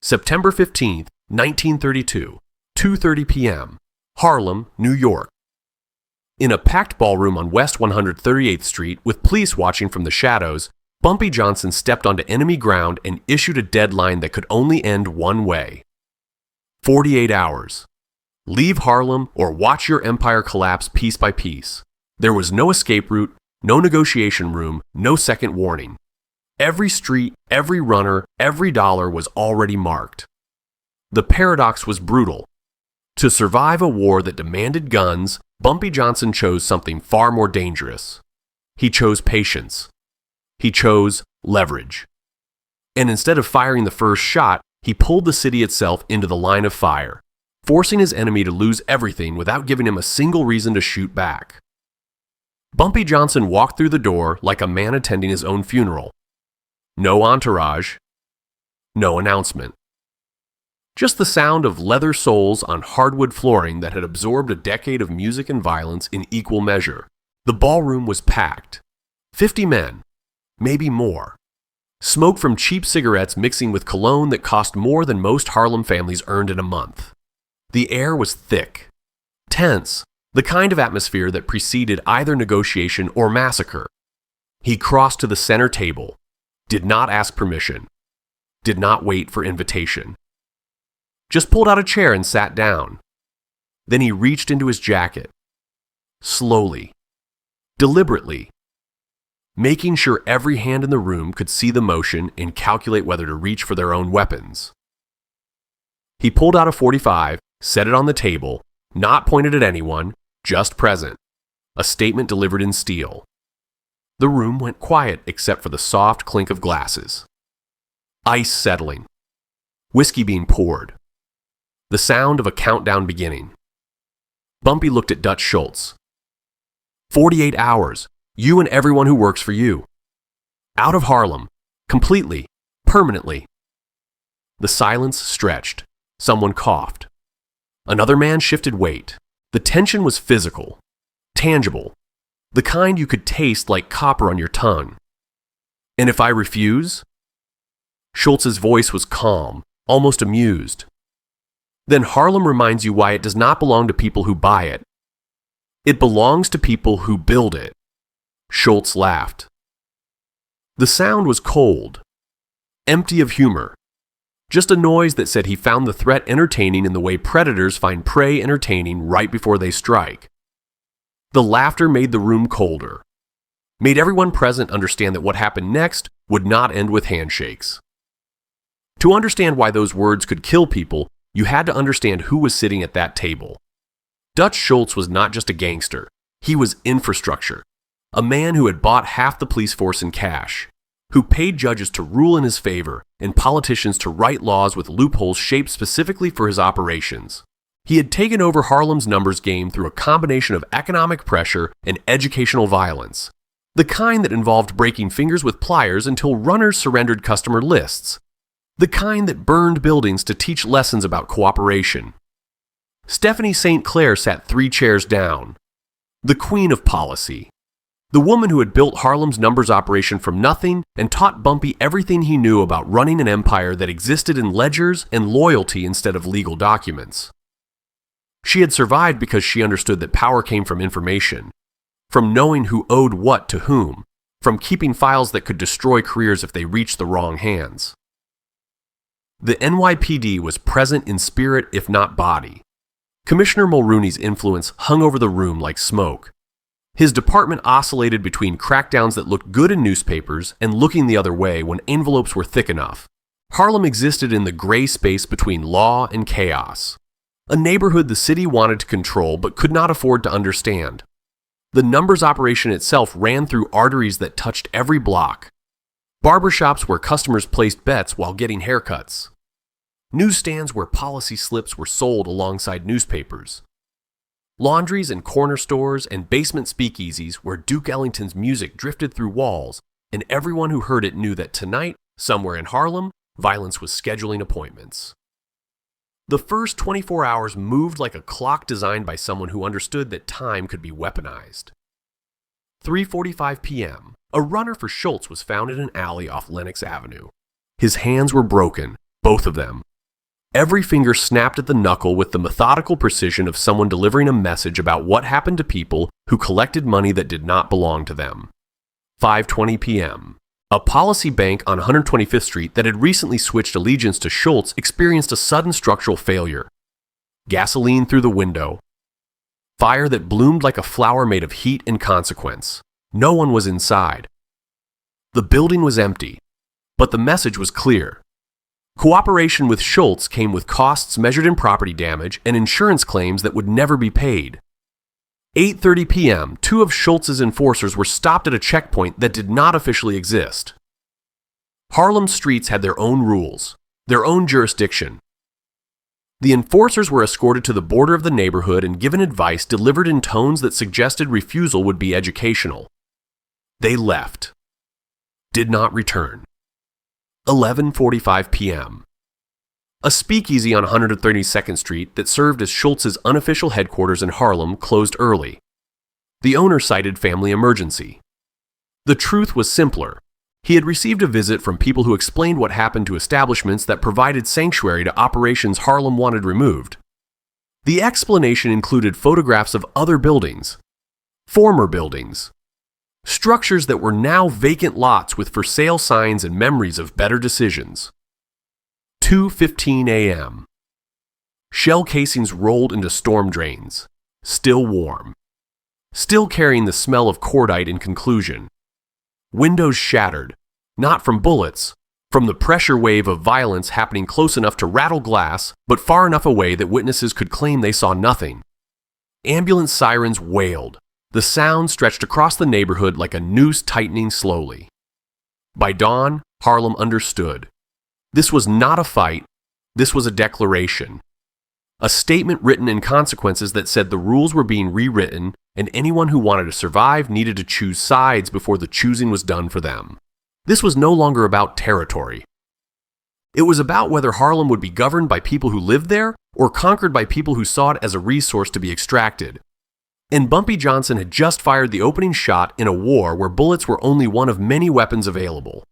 September 15th, 1932, 2:30 p.m., Harlem, New York. In a packed ballroom on West 138th Street with police watching from the shadows, Bumpy Johnson stepped onto enemy ground and issued a deadline that could only end one way. 48 hours. Leave Harlem or watch your empire collapse piece by piece. There was no escape route, no negotiation room, no second warning. Every street, every runner, every dollar was already marked. The paradox was brutal. To survive a war that demanded guns, Bumpy Johnson chose something far more dangerous. He chose patience. He chose leverage. And instead of firing the first shot, he pulled the city itself into the line of fire, forcing his enemy to lose everything without giving him a single reason to shoot back. Bumpy Johnson walked through the door like a man attending his own funeral. No entourage, no announcement. Just the sound of leather soles on hardwood flooring that had absorbed a decade of music and violence in equal measure. The ballroom was packed. 50 men, maybe more. Smoke from cheap cigarettes mixing with cologne that cost more than most Harlem families earned in a month. The air was thick, tense, the kind of atmosphere that preceded either negotiation or massacre. He crossed to the center table, did not ask permission, did not wait for invitation. Just pulled out a chair and sat down. Then he reached into his jacket, slowly, deliberately, making sure every hand in the room could see the motion and calculate whether to reach for their own weapons. He pulled out a .45, set it on the table, not pointed at anyone, just present, a statement delivered in steel. The room went quiet except for the soft clink of glasses. Ice settling. Whiskey being poured. The sound of a countdown beginning. Bumpy looked at Dutch Schultz. 48 hours. You and everyone who works for you. Out of Harlem. Completely. Permanently. The silence stretched. Someone coughed. Another man shifted weight. The tension was physical. Tangible. The kind you could taste like copper on your tongue. And if I refuse? Schultz's voice was calm, almost amused. Then Harlem reminds you why it does not belong to people who buy it. It belongs to people who build it. Schultz laughed. The sound was cold, empty of humor. Just a noise that said he found the threat entertaining in the way predators find prey entertaining right before they strike. The laughter made the room colder, made everyone present understand that what happened next would not end with handshakes. To understand why those words could kill people, you had to understand who was sitting at that table. Dutch Schultz was not just a gangster, he was infrastructure, a man who had bought half the police force in cash, who paid judges to rule in his favor and politicians to write laws with loopholes shaped specifically for his operations. He had taken over Harlem's numbers game through a combination of economic pressure and educational violence, the kind that involved breaking fingers with pliers until runners surrendered customer lists, the kind that burned buildings to teach lessons about cooperation. Stephanie St. Clair sat 3 chairs down, the queen of policy, the woman who had built Harlem's numbers operation from nothing and taught Bumpy everything he knew about running an empire that existed in ledgers and loyalty instead of legal documents. She had survived because she understood that power came from information, from knowing who owed what to whom, from keeping files that could destroy careers if they reached the wrong hands. The NYPD was present in spirit if not body. Commissioner Mulrooney's influence hung over the room like smoke. His department oscillated between crackdowns that looked good in newspapers and looking the other way when envelopes were thick enough. Harlem existed in the gray space between law and chaos. A neighborhood the city wanted to control but could not afford to understand. The numbers operation itself ran through arteries that touched every block. Barbershops where customers placed bets while getting haircuts. Newsstands where policy slips were sold alongside newspapers. Laundries and corner stores and basement speakeasies where Duke Ellington's music drifted through walls, and everyone who heard it knew that tonight, somewhere in Harlem, violence was scheduling appointments. The first 24 hours moved like a clock designed by someone who understood that time could be weaponized. 3:45 p.m., a runner for Schultz was found in an alley off Lenox Avenue. His hands were broken, both of them, Every finger snapped at the knuckle with the methodical precision of someone delivering a message about what happened to people who collected money that did not belong to them. 5:20 p.m. A policy bank on 125th Street that had recently switched allegiance to Schultz experienced a sudden structural failure. Gasoline through the window. Fire that bloomed like a flower made of heat and consequence. No one was inside. The building was empty, but the message was clear. Cooperation with Schultz came with costs measured in property damage and insurance claims that would never be paid. 8:30 p.m., two of Schultz's enforcers were stopped at a checkpoint that did not officially exist. Harlem streets had their own rules, their own jurisdiction. The enforcers were escorted to the border of the neighborhood and given advice delivered in tones that suggested refusal would be educational. They left. Did not return. 11:45 p.m. A speakeasy on 132nd Street that served as Schultz's unofficial headquarters in Harlem closed early. The owner cited family emergency. The truth was simpler. He had received a visit from people who explained what happened to establishments that provided sanctuary to operations Harlem wanted removed. The explanation included photographs of other buildings, former buildings, structures that were now vacant lots with for sale signs and memories of better decisions. 2:15 a.m. Shell casings rolled into storm drains, still warm, still carrying the smell of cordite in conclusion. Windows shattered, not from bullets, from the pressure wave of violence happening close enough to rattle glass, but far enough away that witnesses could claim they saw nothing. Ambulance sirens wailed. The sound stretched across the neighborhood like a noose tightening slowly. By dawn, Harlem understood. This was not a fight, this was a declaration. A statement written in consequences that said the rules were being rewritten and anyone who wanted to survive needed to choose sides before the choosing was done for them. This was no longer about territory. It was about whether Harlem would be governed by people who lived there or conquered by people who saw it as a resource to be extracted. And Bumpy Johnson had just fired the opening shot in a war where bullets were only one of many weapons available.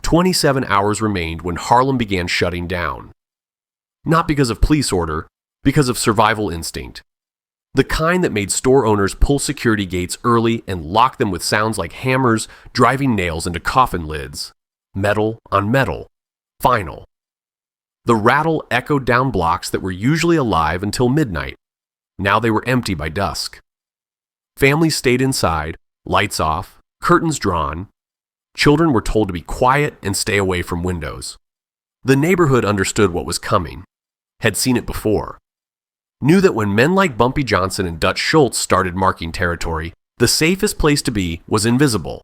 27 hours remained when Harlem began shutting down. Not because of police order, because of survival instinct. The kind that made store owners pull security gates early and lock them with sounds like hammers driving nails into coffin lids. Metal on metal. Final. The rattle echoed down blocks that were usually alive until midnight. Now they were empty by dusk. Families stayed inside, lights off, curtains drawn. Children were told to be quiet and stay away from windows. The neighborhood understood what was coming, had seen it before, knew that when men like Bumpy Johnson and Dutch Schultz started marking territory, the safest place to be was invisible.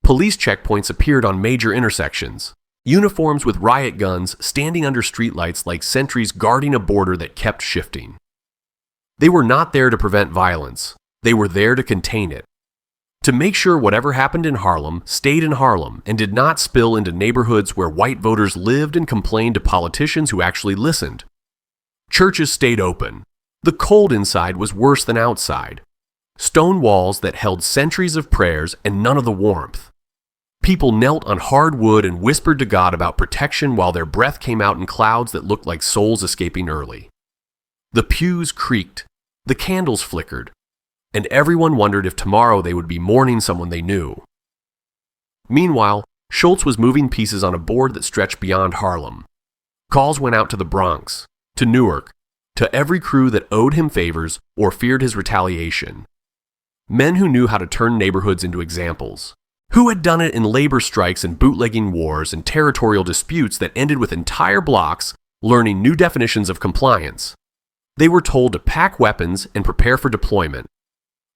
Police checkpoints appeared on major intersections, uniforms with riot guns standing under streetlights like sentries guarding a border that kept shifting. They were not there to prevent violence, they were there to contain it. To make sure whatever happened in Harlem stayed in Harlem and did not spill into neighborhoods where white voters lived and complained to politicians who actually listened. Churches stayed open. The cold inside was worse than outside. Stone walls that held centuries of prayers and none of the warmth. People knelt on hard wood and whispered to God about protection while their breath came out in clouds that looked like souls escaping early. The pews creaked. The candles flickered. And everyone wondered if tomorrow they would be mourning someone they knew. Meanwhile, Schultz was moving pieces on a board that stretched beyond Harlem. Calls went out to the Bronx, to Newark, to every crew that owed him favors or feared his retaliation. Men who knew how to turn neighborhoods into examples. Who had done it in labor strikes and bootlegging wars and territorial disputes that ended with entire blocks learning new definitions of compliance. They were told to pack weapons and prepare for deployment.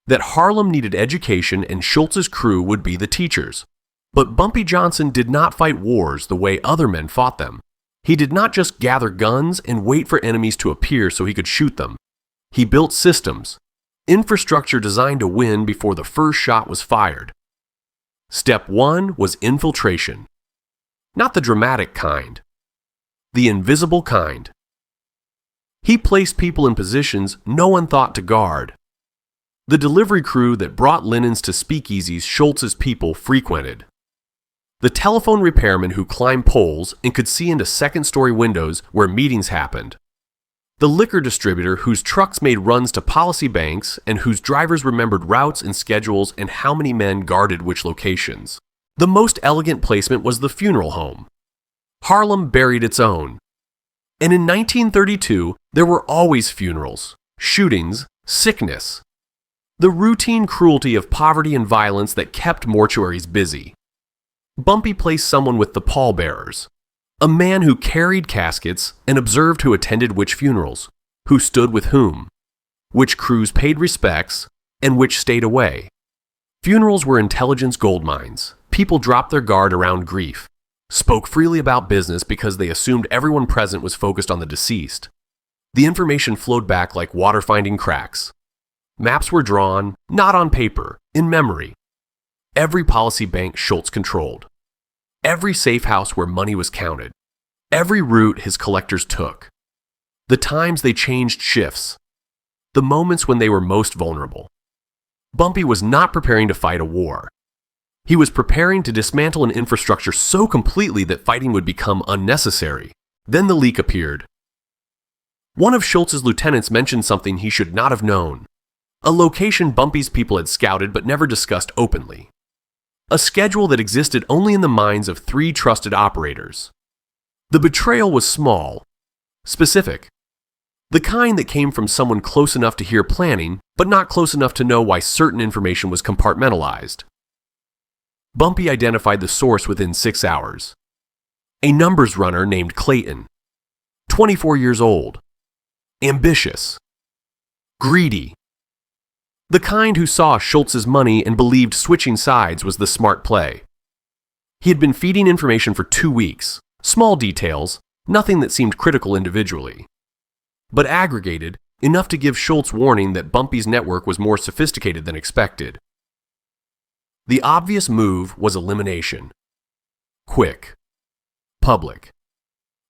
That Harlem needed education and Schultz's crew would be the teachers. But Bumpy Johnson did not fight wars the way other men fought them. He did not just gather guns and wait for enemies to appear so he could shoot them. He built systems, infrastructure designed to win before the first shot was fired. Step 1 was infiltration. Not the dramatic kind. The invisible kind. He placed people in positions no one thought to guard. The delivery crew that brought linens to speakeasies Schultz's people frequented. The telephone repairman who climbed poles and could see into second-story windows where meetings happened. The liquor distributor whose trucks made runs to policy banks and whose drivers remembered routes and schedules and how many men guarded which locations. The most elegant placement was the funeral home. Harlem buried its own. And in 1932, there were always funerals, shootings, sickness. The routine cruelty of poverty and violence that kept mortuaries busy. Bumpy placed someone with the pallbearers, a man who carried caskets and observed who attended which funerals, who stood with whom, which crews paid respects, and which stayed away. Funerals were intelligence gold mines. People dropped their guard around grief, spoke freely about business because they assumed everyone present was focused on the deceased. The information flowed back like water finding cracks. Maps were drawn, not on paper, in memory. Every policy bank Schultz controlled. Every safe house where money was counted. Every route his collectors took. The times they changed shifts. The moments when they were most vulnerable. Bumpy was not preparing to fight a war. He was preparing to dismantle an infrastructure so completely that fighting would become unnecessary. Then the leak appeared. One of Schultz's lieutenants mentioned something he should not have known. A location Bumpy's people had scouted but never discussed openly. A schedule that existed only in the minds of 3 trusted operators. The betrayal was small, specific. The kind that came from someone close enough to hear planning, but not close enough to know why certain information was compartmentalized. Bumpy identified the source within 6 hours. A numbers runner named Clayton, 24 years old, ambitious, greedy. The kind who saw Schultz's money and believed switching sides was the smart play. He had been feeding information for 2 weeks, small details, nothing that seemed critical individually, but aggregated enough to give Schultz warning that Bumpy's network was more sophisticated than expected. The obvious move was elimination. Quick. Public.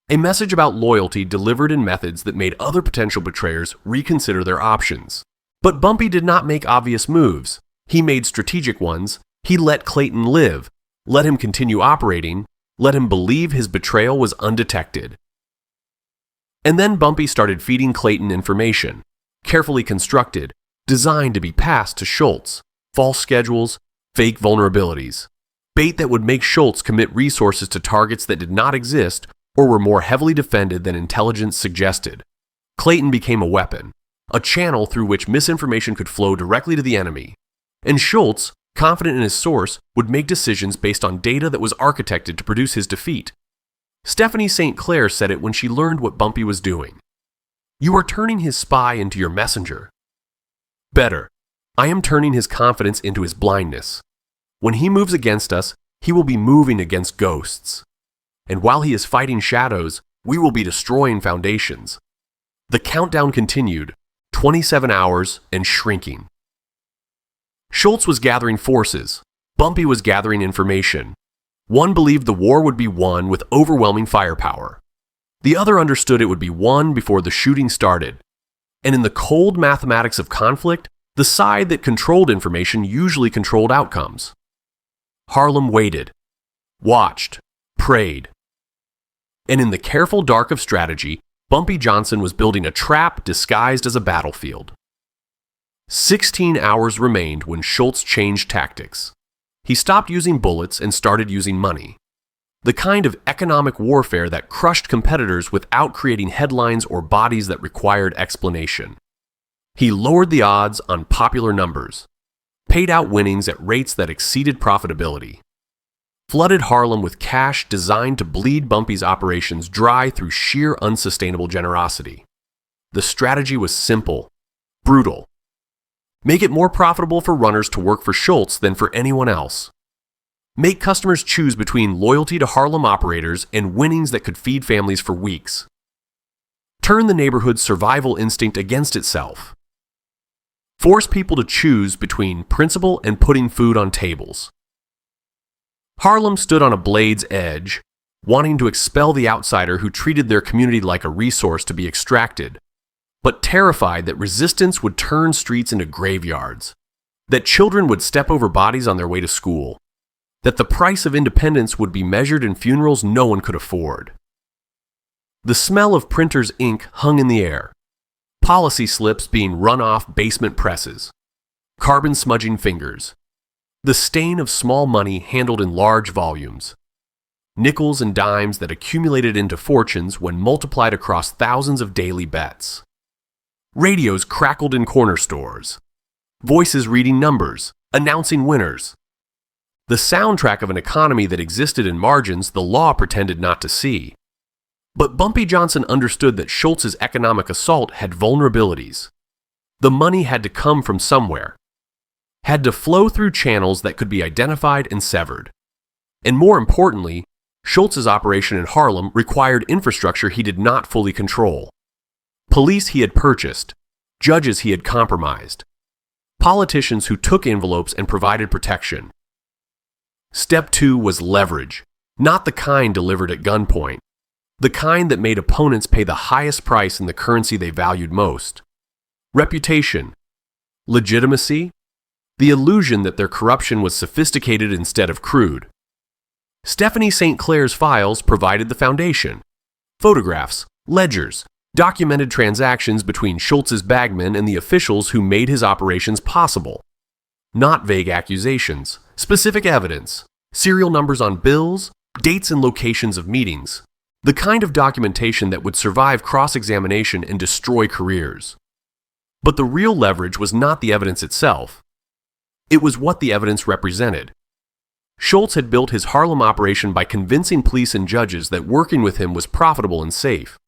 A message about loyalty delivered in methods that made other potential betrayers reconsider their options. But Bumpy did not make obvious moves. He made strategic ones. He let Clayton live, let him continue operating, let him believe his betrayal was undetected. And then Bumpy started feeding Clayton information, carefully constructed, designed to be passed to Schultz, false schedules, fake vulnerabilities, bait that would make Schultz commit resources to targets that did not exist or were more heavily defended than intelligence suggested. Clayton became a weapon, a channel through which misinformation could flow directly to the enemy, and Schultz, confident in his source, would make decisions based on data that was architected to produce his defeat. Stephanie St. Clair said it when she learned what Bumpy was doing. "You are turning his spy into your messenger." Better, I am turning his confidence into his blindness. When he moves against us, he will be moving against ghosts. And while he is fighting shadows, we will be destroying foundations. The countdown continued, 27 hours and shrinking. Schultz was gathering forces. Bumpy was gathering information. One believed the war would be won with overwhelming firepower. The other understood it would be won before the shooting started. And in the cold mathematics of conflict, the side that controlled information usually controlled outcomes. Harlem waited, watched, prayed. And in the careful dark of strategy, Bumpy Johnson was building a trap disguised as a battlefield. 16 hours remained when Schultz changed tactics. He stopped using bullets and started using money. The kind of economic warfare that crushed competitors without creating headlines or bodies that required explanation. He lowered the odds on popular numbers, paid out winnings at rates that exceeded profitability, flooded Harlem with cash designed to bleed Bumpy's operations dry through sheer unsustainable generosity. The strategy was simple, brutal. Make it more profitable for runners to work for Schultz than for anyone else. Make customers choose between loyalty to Harlem operators and winnings that could feed families for weeks. Turn the neighborhood's survival instinct against itself. Force people to choose between principle and putting food on tables. Harlem stood on a blade's edge, wanting to expel the outsider who treated their community like a resource to be extracted, but terrified that resistance would turn streets into graveyards, that children would step over bodies on their way to school, that the price of independence would be measured in funerals no one could afford. The smell of printer's ink hung in the air, policy slips being run off basement presses, carbon smudging fingers, the stain of small money handled in large volumes, nickels and dimes that accumulated into fortunes when multiplied across thousands of daily bets. Radios crackled in corner stores, voices reading numbers, announcing winners. The soundtrack of an economy that existed in margins the law pretended not to see. But Bumpy Johnson understood that Schultz's economic assault had vulnerabilities. The money had to come from somewhere, had to flow through channels that could be identified and severed. And more importantly, Schultz's operation in Harlem required infrastructure he did not fully control. Police he had purchased, judges he had compromised, politicians who took envelopes and provided protection. Step 2 was leverage, not the kind delivered at gunpoint, the kind that made opponents pay the highest price in the currency they valued most. Reputation, legitimacy, the illusion that their corruption was sophisticated instead of crude. Stephanie St. Clair's files provided the foundation. Photographs, ledgers, documented transactions between Schultz's bagmen and the officials who made his operations possible. Not vague accusations, specific evidence, serial numbers on bills, dates and locations of meetings. The kind of documentation that would survive cross-examination and destroy careers. But the real leverage was not the evidence itself. It was what the evidence represented. Schultz had built his Harlem operation by convincing police and judges that working with him was profitable and safe,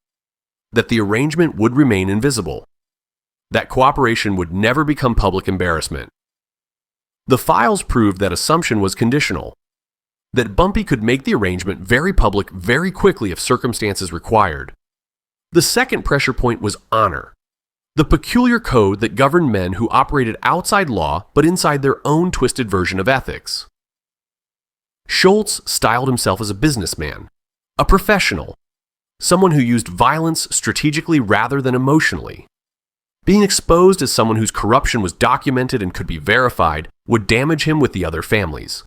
that the arrangement would remain invisible, that cooperation would never become public embarrassment. The files proved that assumption was conditional, that Bumpy could make the arrangement very public very quickly if circumstances required. The second pressure point was honor, the peculiar code that governed men who operated outside law but inside their own twisted version of ethics. Schultz styled himself as a businessman, a professional, someone who used violence strategically rather than emotionally. Being exposed as someone whose corruption was documented and could be verified would damage him with the other families,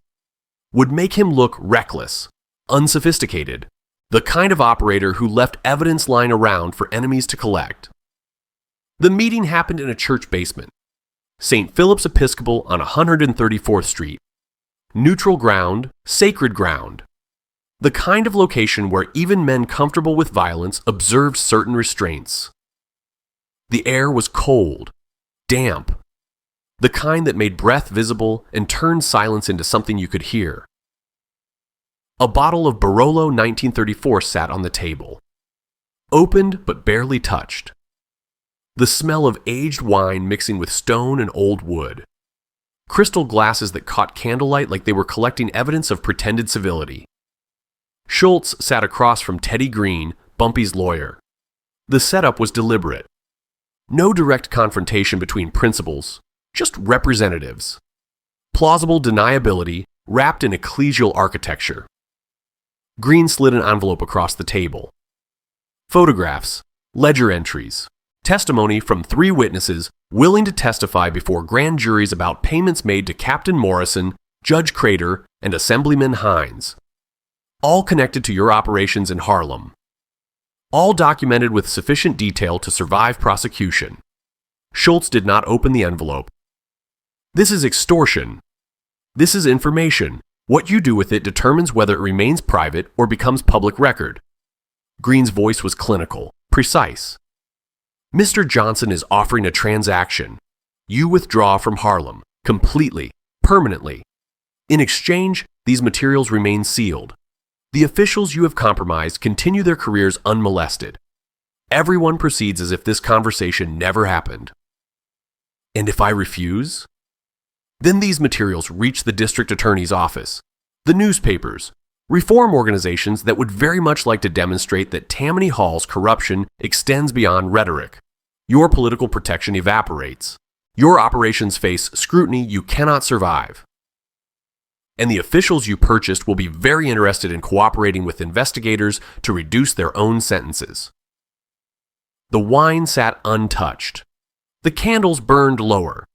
would make him look reckless, unsophisticated, the kind of operator who left evidence lying around for enemies to collect. The meeting happened in a church basement, St. Philip's Episcopal on 134th Street. Neutral ground, sacred ground. The kind of location where even men comfortable with violence observed certain restraints. The air was cold, damp, the kind that made breath visible and turned silence into something you could hear. A bottle of Barolo 1934 sat on the table, opened but barely touched. The smell of aged wine mixing with stone and old wood. Crystal glasses that caught candlelight like they were collecting evidence of pretended civility. Schultz sat across from Teddy Green, Bumpy's lawyer. The setup was deliberate. No direct confrontation between principals, just representatives. Plausible deniability wrapped in ecclesial architecture. Green slid an envelope across the table. Photographs, ledger entries, testimony from 3 witnesses willing to testify before grand juries about payments made to Captain Morrison, Judge Crater, and Assemblyman Hines. All connected to your operations in Harlem. All documented with sufficient detail to survive prosecution. Schultz did not open the envelope. This is extortion. This is information. What you do with it determines whether it remains private or becomes public record. Green's voice was clinical, precise. Mr. Johnson is offering a transaction. You withdraw from Harlem, completely, permanently. In exchange, these materials remain sealed. The officials you have compromised continue their careers unmolested. Everyone proceeds as if this conversation never happened. And if I refuse? Then these materials reach the district attorney's office, the newspapers, reform organizations that would very much like to demonstrate that Tammany Hall's corruption extends beyond rhetoric. Your political protection evaporates. Your operations face scrutiny you cannot survive. And the officials you purchased will be very interested in cooperating with investigators to reduce their own sentences. The wine sat untouched. The candles burned lower.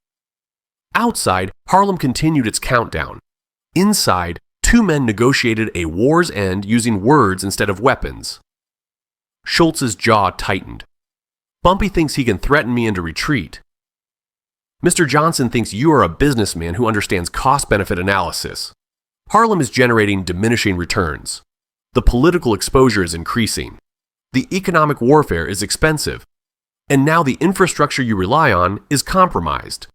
Outside, Harlem continued its countdown. Inside, Two men negotiated a war's end using words instead of weapons. Schultz's jaw tightened. Bumpy thinks he can threaten me into retreat. Mr. Johnson thinks you are a businessman who understands cost-benefit analysis. Harlem is generating diminishing returns. The political exposure is increasing. The economic warfare is expensive. And now the infrastructure you rely on is compromised.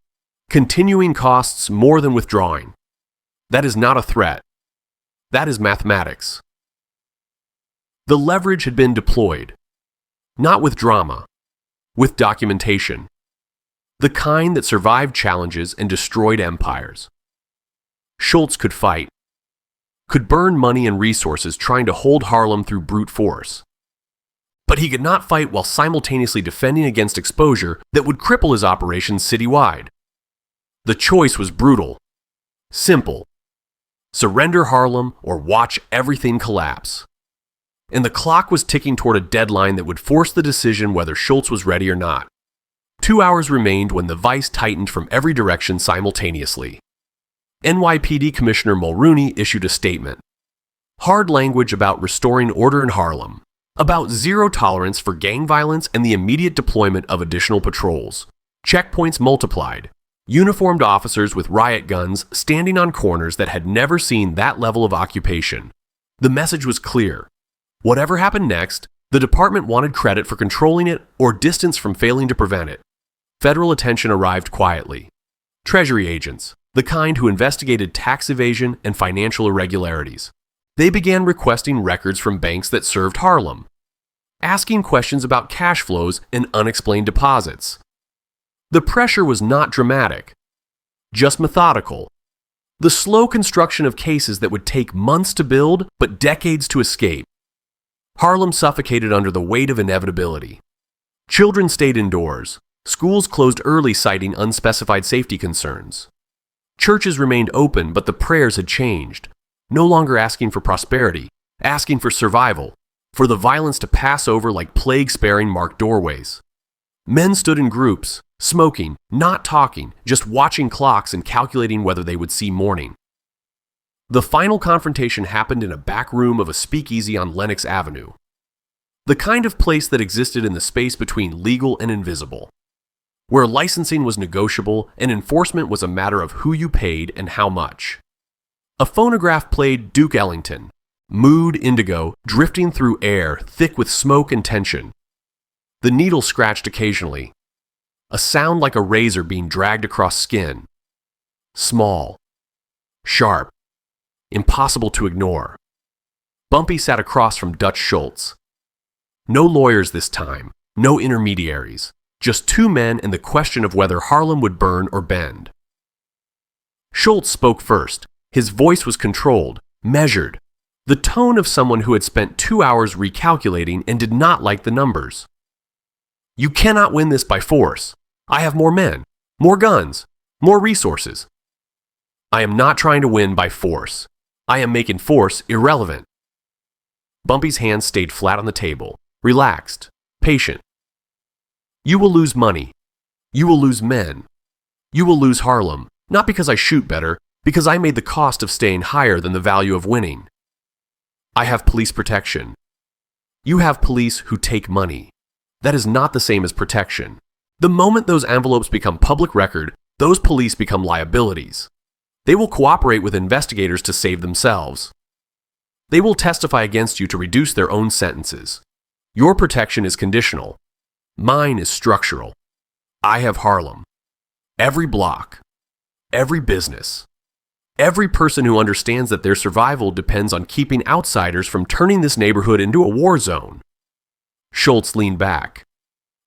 Continuing costs more than withdrawing. That is not a threat. That is mathematics. The leverage had been deployed. Not with drama, with documentation. The kind that survived challenges and destroyed empires. Schultz could fight. Could burn money and resources trying to hold Harlem through brute force. But he could not fight while simultaneously defending against exposure that would cripple his operations citywide. The choice was brutal. Simple. Surrender Harlem or watch everything collapse. And the clock was ticking toward a deadline that would force the decision whether Schultz was ready or not. 2 hours remained when the vice tightened from every direction simultaneously. NYPD Commissioner Mulrooney issued a statement. Hard language about restoring order in Harlem, about zero tolerance for gang violence and the immediate deployment of additional patrols. Checkpoints multiplied. Uniformed officers with riot guns standing on corners that had never seen that level of occupation. The message was clear. Whatever happened next, the department wanted credit for controlling it or distance from failing to prevent it. Federal attention arrived quietly. Treasury agents, the kind who investigated tax evasion and financial irregularities. They began requesting records from banks that served Harlem, asking questions about cash flows and unexplained deposits. The pressure was not dramatic, just methodical. The slow construction of cases that would take months to build but decades to escape. Harlem suffocated under the weight of inevitability. Children stayed indoors. Schools closed early citing unspecified safety concerns. Churches remained open, but the prayers had changed. No longer asking for prosperity, asking for survival, for the violence to pass over like plague-sparing marked doorways. Men stood in groups, smoking, not talking, just watching clocks and calculating whether they would see morning. The final confrontation happened in a back room of a speakeasy on Lenox Avenue. The kind of place that existed in the space between legal and invisible, where licensing was negotiable and enforcement was a matter of who you paid and how much. A phonograph played Duke Ellington, mood indigo drifting through air thick with smoke and tension. The needle scratched occasionally, a sound like a razor being dragged across skin. Small, sharp, impossible to ignore. Bumpy sat across from Dutch Schultz. No lawyers this time, no intermediaries. Just two men and the question of whether Harlem would burn or bend. Schultz spoke first. His voice was controlled, measured, the tone of someone who had spent 2 hours recalculating and did not like the numbers. You cannot win this by force. I have more men, more guns, more resources. I am not trying to win by force. I am making force irrelevant. Bumpy's hands stayed flat on the table, relaxed, patient. You will lose money. You will lose men. You will lose Harlem, not because I shoot better, because I made the cost of staying higher than the value of winning. I have police protection. You have police who take money. That is not the same as protection. The moment those envelopes become public record, those police become liabilities. They will cooperate with investigators to save themselves. They will testify against you to reduce their own sentences. Your protection is conditional. Mine is structural. I have Harlem. Every block, every business, every person who understands that their survival depends on keeping outsiders from turning this neighborhood into a war zone. Schultz leaned back.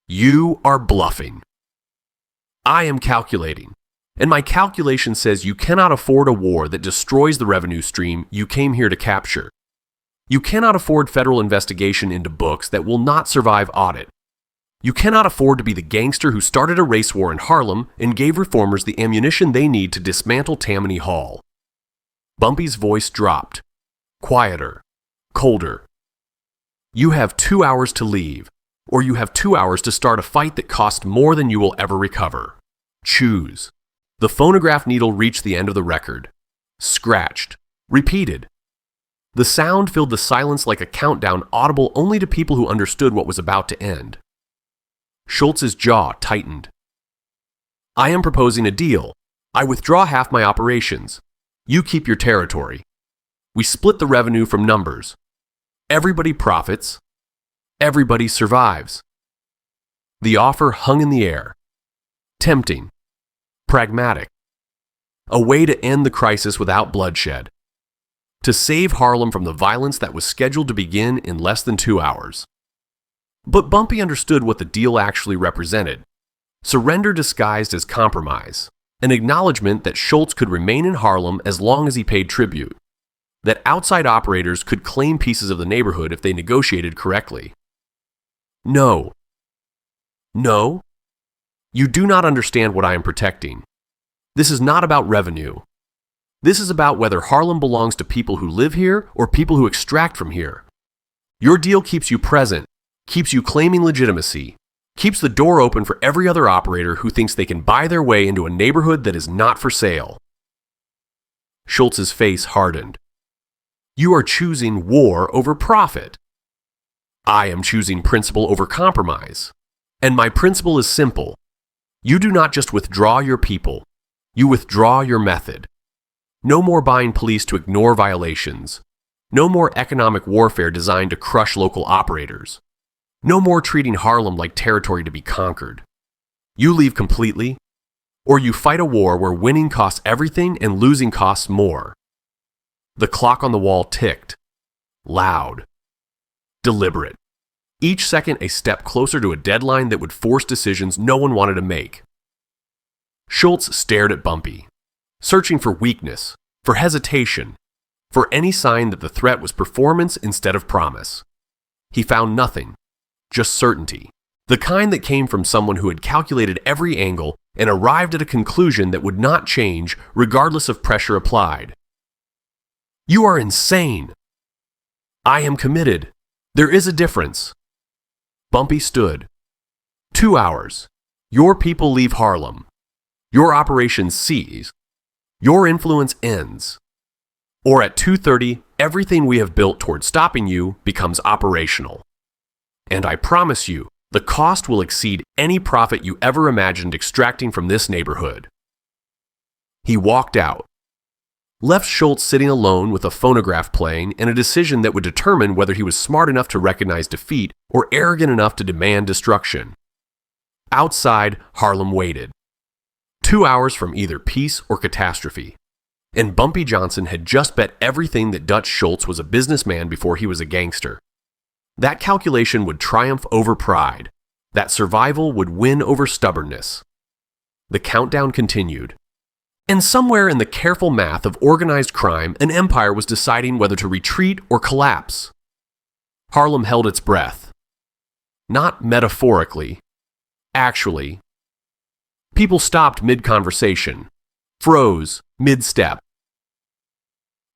You are bluffing. I am calculating, and my calculation says you cannot afford a war that destroys the revenue stream you came here to capture. You cannot afford federal investigation into books that will not survive audit. You cannot afford to be the gangster who started a race war in Harlem and gave reformers the ammunition they need to dismantle Tammany Hall. Bumpy's voice dropped, quieter, colder. You have 2 hours to leave, or you have 2 hours to start a fight that costs more than you will ever recover. Choose. The phonograph needle reached the end of the record. Scratched, Repeated. The sound filled the silence like a countdown audible only to people who understood what was about to end. Schultz's jaw tightened. I am proposing a deal. I withdraw half my operations. You keep your territory. We split the revenue from numbers. Everybody profits. Everybody survives. The offer hung in the air. Tempting. Pragmatic. A way to end the crisis without bloodshed. To save Harlem from the violence that was scheduled to begin in less than 2 hours. But Bumpy understood what the deal actually represented. Surrender disguised as compromise. An acknowledgement that Schultz could remain in Harlem as long as he paid tribute. That outside operators could claim pieces of the neighborhood if they negotiated correctly. No. No. You do not understand what I am protecting. This is not about revenue. This is about whether Harlem belongs to people who live here or people who extract from here. Your deal keeps you present, keeps you claiming legitimacy, keeps the door open for every other operator who thinks they can buy their way into a neighborhood that is not for sale. Schultz's face hardened. You are choosing war over profit. I am choosing principle over compromise. And my principle is simple. You do not just withdraw your people, you withdraw your method. No more buying police to ignore violations. No more economic warfare designed to crush local operators. No more treating Harlem like territory to be conquered. You leave completely, or you fight a war where winning costs everything and losing costs more. The clock on the wall ticked. Loud. Deliberate. Each second a step closer to a deadline that would force decisions no one wanted to make. Schultz stared at Bumpy, searching for weakness, for hesitation, for any sign that the threat was performance instead of promise. He found nothing, just certainty, the kind that came from someone who had calculated every angle and arrived at a conclusion that would not change regardless of pressure applied. You are insane. I am committed. There is a difference. Bumpy stood. 2 hours. Your people leave Harlem. Your operations cease. Your influence ends. Or at 2:30, everything we have built toward stopping you becomes operational. And I promise you, the cost will exceed any profit you ever imagined extracting from this neighborhood. He walked out, left Schultz sitting alone with a phonograph playing and a decision that would determine whether he was smart enough to recognize defeat or arrogant enough to demand destruction. Outside, Harlem waited. 2 hours from either peace or catastrophe. And Bumpy Johnson had just bet everything that Dutch Schultz was a businessman before he was a gangster. That calculation would triumph over pride. That survival would win over stubbornness. The countdown continued. And somewhere in the careful math of organized crime, an empire was deciding whether to retreat or collapse. Harlem held its breath. Not metaphorically. Actually. People stopped mid-conversation, froze mid-step,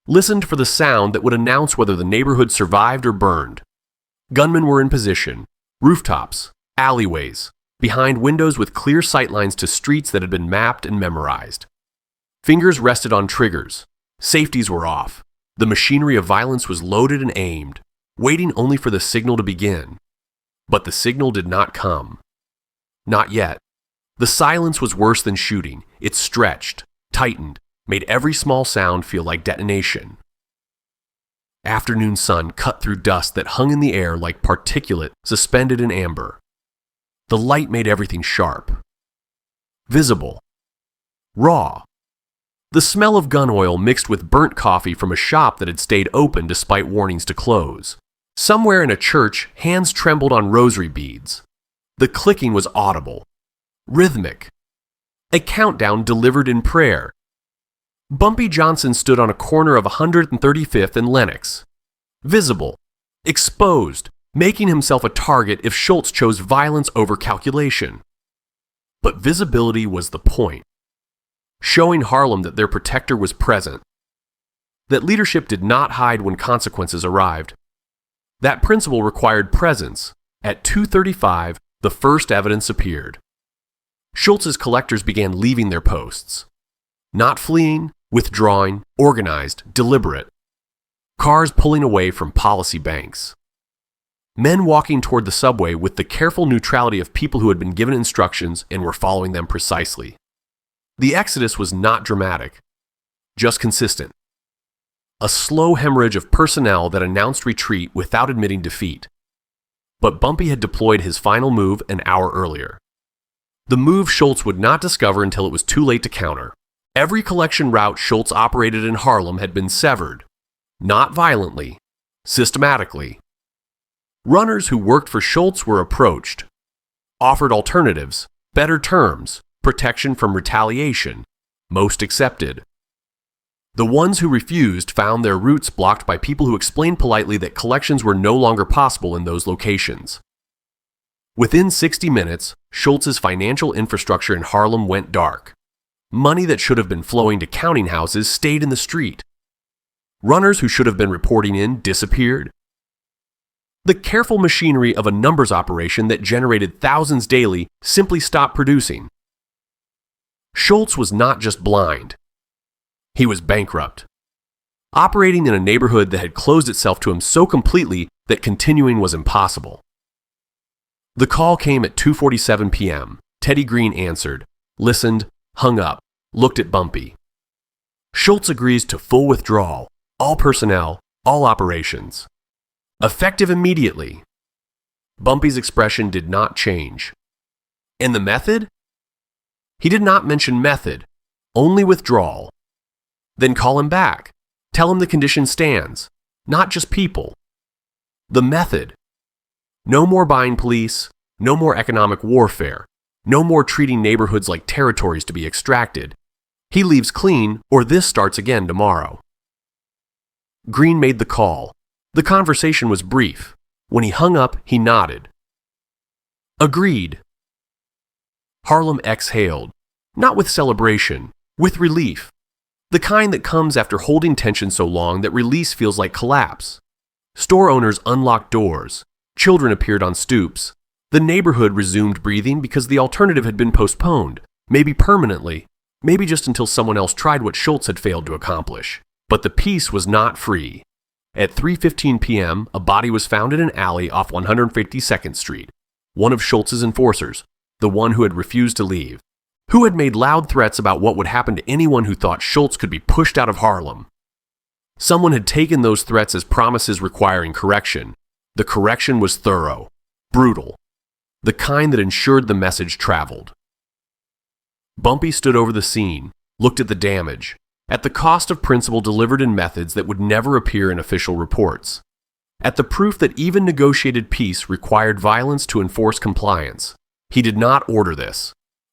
listened for the sound that would announce whether the neighborhood survived or burned. Gunmen were in position, rooftops, alleyways, behind windows with clear sightlines to streets that had been mapped and memorized. Fingers rested on triggers. Safeties were off. The machinery of violence was loaded and aimed, waiting only for the signal to begin. But the signal did not come. Not yet. The silence was worse than shooting. It stretched, tightened, made every small sound feel like detonation. Afternoon sun cut through dust that hung in the air like particulate suspended in amber. The light made everything sharp. Visible. Raw. The smell of gun oil mixed with burnt coffee from a shop that had stayed open despite warnings to close. Somewhere in a church, hands trembled on rosary beads. The clicking was audible. Rhythmic. A countdown delivered in prayer. Bumpy Johnson stood on a corner of 135th and Lenox. Visible. Exposed. Making himself a target if Schultz chose violence over calculation. But visibility was the point. Showing Harlem that their protector was present. That leadership did not hide when consequences arrived. That principle required presence. At 2:35, the first evidence appeared. Schultz's collectors began leaving their posts. Not fleeing, Withdrawing, organized, deliberate. Cars pulling away from policy banks. Men walking toward the subway with the careful neutrality of people who had been given instructions and were following them precisely. The exodus was not dramatic, just consistent. A slow hemorrhage of personnel that announced retreat without admitting defeat. But Bumpy had deployed his final move an hour earlier. The move Schultz would not discover until it was too late to counter. Every collection route Schultz operated in Harlem had been severed, not violently, systematically. Runners who worked for Schultz were approached, offered alternatives, better terms, protection from retaliation, most accepted. The ones who refused found their routes blocked by people who explained politely that collections were no longer possible in those locations. Within 60 minutes, Schultz's financial infrastructure in Harlem went dark. Money that should have been flowing to counting houses stayed in the street. Runners who should have been reporting in disappeared. The careful machinery of a numbers operation that generated thousands daily simply stopped producing. Schultz was not just blind. He was bankrupt, operating in a neighborhood that had closed itself to him so completely that continuing was impossible. The call came at 2:47 p.m. Teddy Green answered, listened, hung up, looked at Bumpy. Schultz agrees to full withdrawal, all personnel, all operations. Effective immediately. Bumpy's expression did not change. And the method? He did not mention method, only withdrawal. Then call him back. Tell him the condition stands, not just people. The method. No more buying police, no more economic warfare, no more treating neighborhoods like territories to be extracted. He leaves clean, or this starts again tomorrow. Green made the call. The conversation was brief. When he hung up, he nodded. Agreed. Harlem exhaled, not with celebration, with relief. The kind that comes after holding tension so long that release feels like collapse. Store owners unlocked doors. Children appeared on stoops. The neighborhood resumed breathing because the alternative had been postponed, maybe permanently, maybe just until someone else tried what Schultz had failed to accomplish. But the peace was not free. At 3:15 p.m., a body was found in an alley off 152nd Street. One of Schultz's enforcers, the one who had refused to leave, who had made loud threats about what would happen to anyone who thought Schultz could be pushed out of Harlem. Someone had taken those threats as promises requiring correction. The correction was thorough, brutal, the kind that ensured the message traveled. Bumpy stood over the scene, looked at the damage, at the cost of principle delivered in methods that would never appear in official reports, at the proof that even negotiated peace required violence to enforce compliance. He did not order this,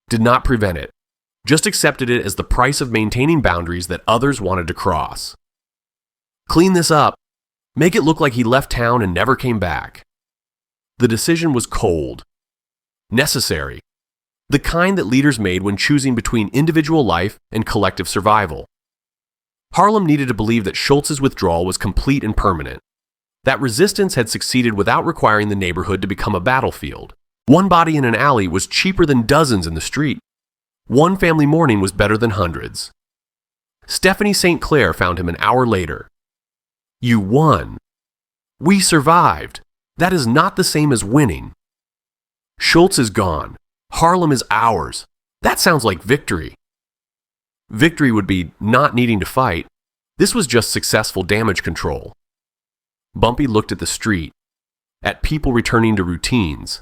did not prevent it, just accepted it as the price of maintaining boundaries that others wanted to cross. Clean this up, make it look like he left town and never came back. The decision was cold, necessary, the kind that leaders made when choosing between individual life and collective survival. Harlem needed to believe that Schultz's withdrawal was complete and permanent, that resistance had succeeded without requiring the neighborhood to become a battlefield. One body in an alley was cheaper than dozens in the street. One family mourning was better than hundreds. Stephanie St. Clair found him an hour later. You won. We survived. That is not the same as winning. Schultz is gone. Harlem is ours. That sounds like victory. Victory would be not needing to fight. This was just successful damage control. Bumpy looked at the street, at people returning to routines,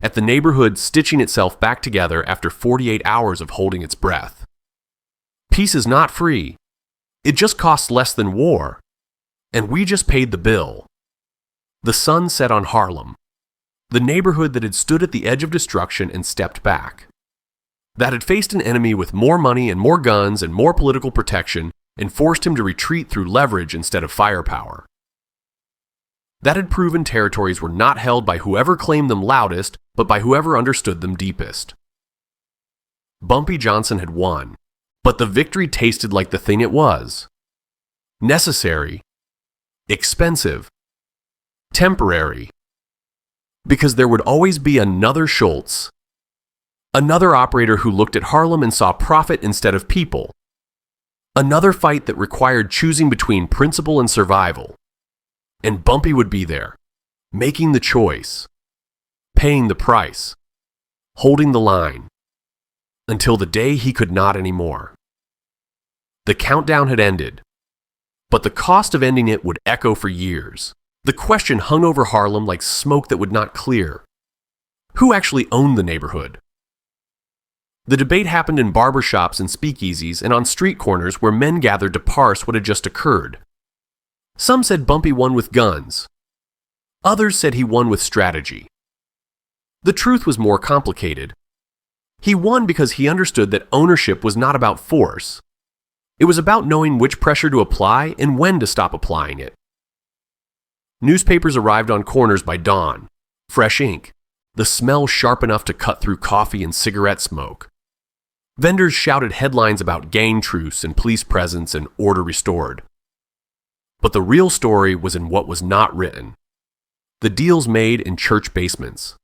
at the neighborhood stitching itself back together after 48 hours of holding its breath. Peace is not free. It just costs less than war. And we just paid the bill. The sun set on Harlem, the neighborhood that had stood at the edge of destruction and stepped back, that had faced an enemy with more money and more guns and more political protection and forced him to retreat through leverage instead of firepower. That had proven territories were not held by whoever claimed them loudest, but by whoever understood them deepest. Bumpy Johnson had won, but the victory tasted like the thing it was. Necessary, expensive, temporary. Because there would always be another Schultz, another operator who looked at Harlem and saw profit instead of people, Another fight that required choosing between principle and survival. And Bumpy would be there, making the choice, paying the price, holding the line, until the day he could not anymore. The countdown had ended, but the cost of ending it would echo for years. The question hung over Harlem like smoke that would not clear. Who actually owned the neighborhood? The debate happened in barber shops and speakeasies and on street corners where men gathered to parse what had just occurred. Some said Bumpy won with guns. Others said he won with strategy. The truth was more complicated. He won because he understood that ownership was not about force. It was about knowing which pressure to apply and when to stop applying it. Newspapers arrived on corners by dawn, fresh ink, the smell sharp enough to cut through coffee and cigarette smoke. Vendors shouted headlines about gang truce and police presence and order restored. But the real story was in what was not written. The deals made in church basements.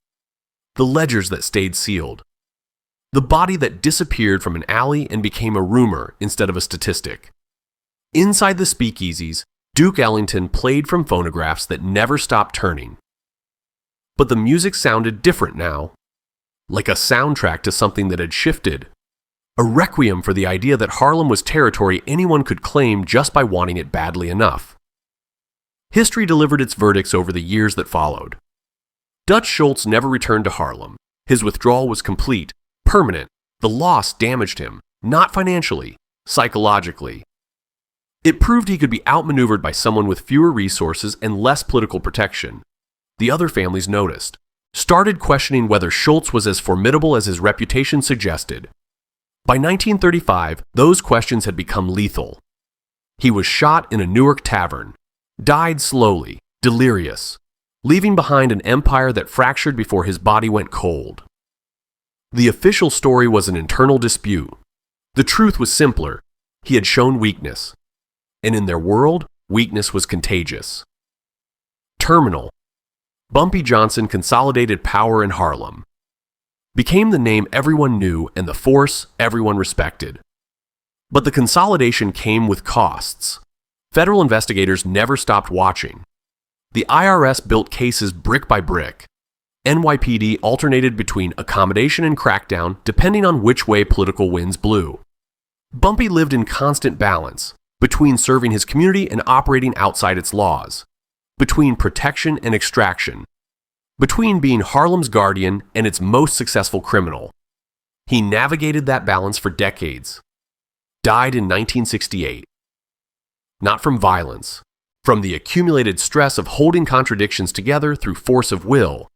The ledgers that stayed sealed. The body that disappeared from an alley and became a rumor instead of a statistic. Inside the speakeasies, Duke Ellington played from phonographs that never stopped turning. But the music sounded different now, like a soundtrack to something that had shifted, a requiem for the idea that Harlem was territory anyone could claim just by wanting it badly enough. History delivered its verdicts over the years that followed. Dutch Schultz never returned to Harlem. His withdrawal was complete, permanent. The loss damaged him, not financially, psychologically. It proved he could be outmaneuvered by someone with fewer resources and less political protection. The other families noticed, started questioning whether Schultz was as formidable as his reputation suggested. By 1935, those questions had become lethal. He was shot in a Newark tavern, died slowly, delirious, leaving behind an empire that fractured before his body went cold. The official story was an internal dispute. The truth was simpler. He had shown weakness. And in their world, weakness was contagious. Terminal. Bumpy Johnson consolidated power in Harlem. Became the name everyone knew and the force everyone respected. But the consolidation came with costs. Federal investigators never stopped watching. The IRS built cases brick by brick. NYPD alternated between accommodation and crackdown depending on which way political winds blew. Bumpy lived in constant balance, between serving his community and operating outside its laws, between protection and extraction, between being Harlem's guardian and its most successful criminal. He navigated that balance for decades. Died in 1968. Not from violence, from the accumulated stress of holding contradictions together through force of will.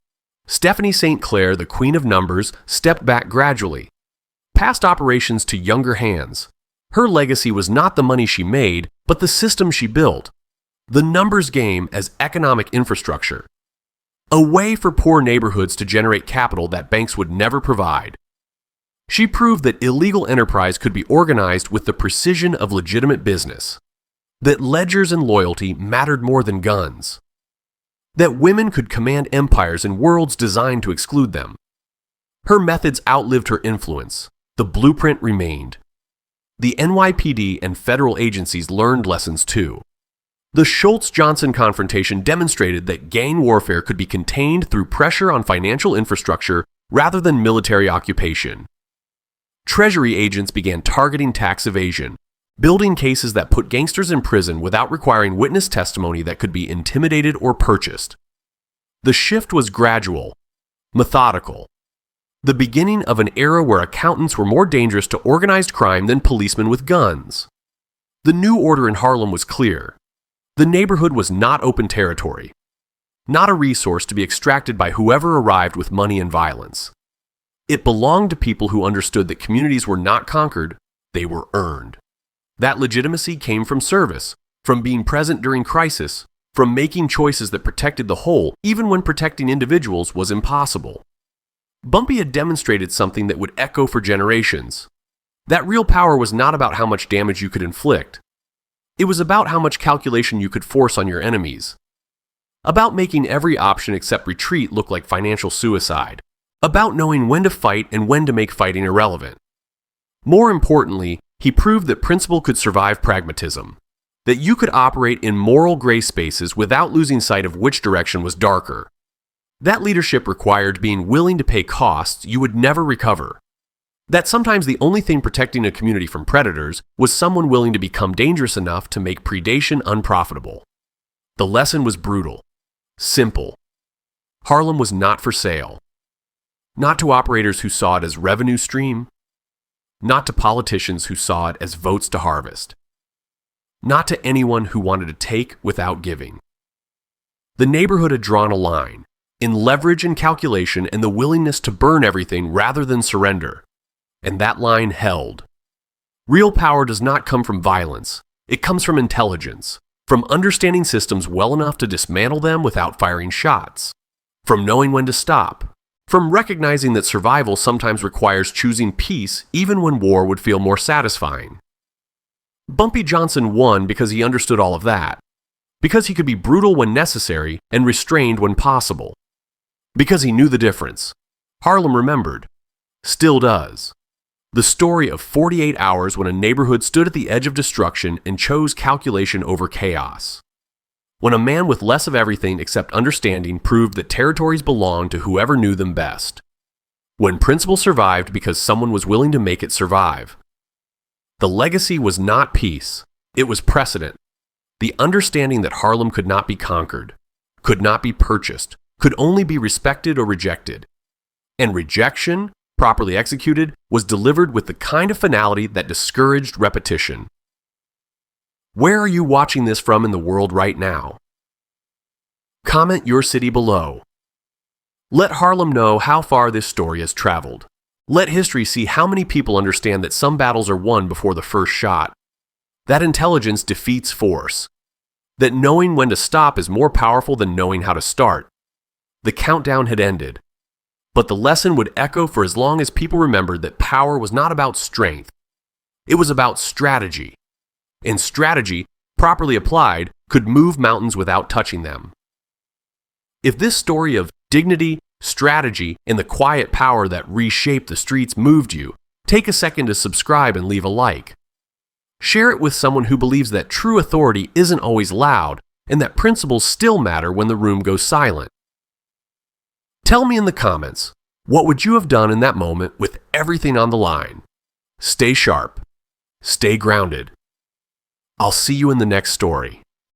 Stephanie St. Clair, the queen of numbers, stepped back gradually, passed operations to younger hands. Her legacy was not the money she made, but the system she built. The numbers game as economic infrastructure. A way for poor neighborhoods to generate capital that banks would never provide. She proved that illegal enterprise could be organized with the precision of legitimate business. That ledgers and loyalty mattered more than guns. That women could command empires in worlds designed to exclude them. Her methods outlived her influence. The blueprint remained. The NYPD and federal agencies learned lessons too. The Schultz-Johnson confrontation demonstrated that gang warfare could be contained through pressure on financial infrastructure rather than military occupation. Treasury agents began targeting tax evasion, building cases that put gangsters in prison without requiring witness testimony that could be intimidated or purchased. The shift was gradual, methodical. The beginning of an era where accountants were more dangerous to organized crime than policemen with guns. The new order in Harlem was clear. The neighborhood was not open territory, not a resource to be extracted by whoever arrived with money and violence. It belonged to people who understood that communities were not conquered, they were earned. That legitimacy came from service, from being present during crisis, from making choices that protected the whole, even when protecting individuals was impossible. Bumpy had demonstrated something that would echo for generations. That real power was not about how much damage you could inflict. It was about how much calculation you could force on your enemies. About making every option except retreat look like financial suicide. About knowing when to fight and when to make fighting irrelevant. More importantly, He proved that principle could survive pragmatism, that you could operate in moral gray spaces without losing sight of which direction was darker. That leadership required being willing to pay costs you would never recover. That sometimes the only thing protecting a community from predators was someone willing to become dangerous enough to make predation unprofitable. The lesson was brutal, simple. Harlem was not for sale. Not to operators who saw it as revenue stream, not to politicians who saw it as votes to harvest, not to anyone who wanted to take without giving. The neighborhood had drawn a line in leverage and calculation and the willingness to burn everything rather than surrender, and that line held. Real power does not come from violence. It comes from intelligence, from understanding systems well enough to dismantle them without firing shots, from knowing when to stop, from recognizing that survival sometimes requires choosing peace even when war would feel more satisfying. Bumpy Johnson won because he understood all of that, because he could be brutal when necessary and restrained when possible, because he knew the difference. Harlem remembered, still does, the story of 48 hours when a neighborhood stood at the edge of destruction and chose calculation over chaos. When a man with less of everything except understanding proved that territories belonged to whoever knew them best. When principle survived because someone was willing to make it survive. The legacy was not peace, it was precedent. The understanding that Harlem could not be conquered, could not be purchased, could only be respected or rejected. And rejection, properly executed, was delivered with the kind of finality that discouraged repetition. Where are you watching this from in the world right now? Comment your city below. Let Harlem know how far this story has traveled. Let history see how many people understand that some battles are won before the first shot. That intelligence defeats force. That knowing when to stop is more powerful than knowing how to start. The countdown had ended. But the lesson would echo for as long as people remembered that power was not about strength. It was about strategy. And strategy, properly applied, could move mountains without touching them. If this story of dignity, strategy, and the quiet power that reshaped the streets moved you, take a second to subscribe and leave a like. Share it with someone who believes that true authority isn't always loud and that principles still matter when the room goes silent. Tell me in the comments, what would you have done in that moment with everything on the line? Stay sharp. Stay grounded. I'll see you in the next story.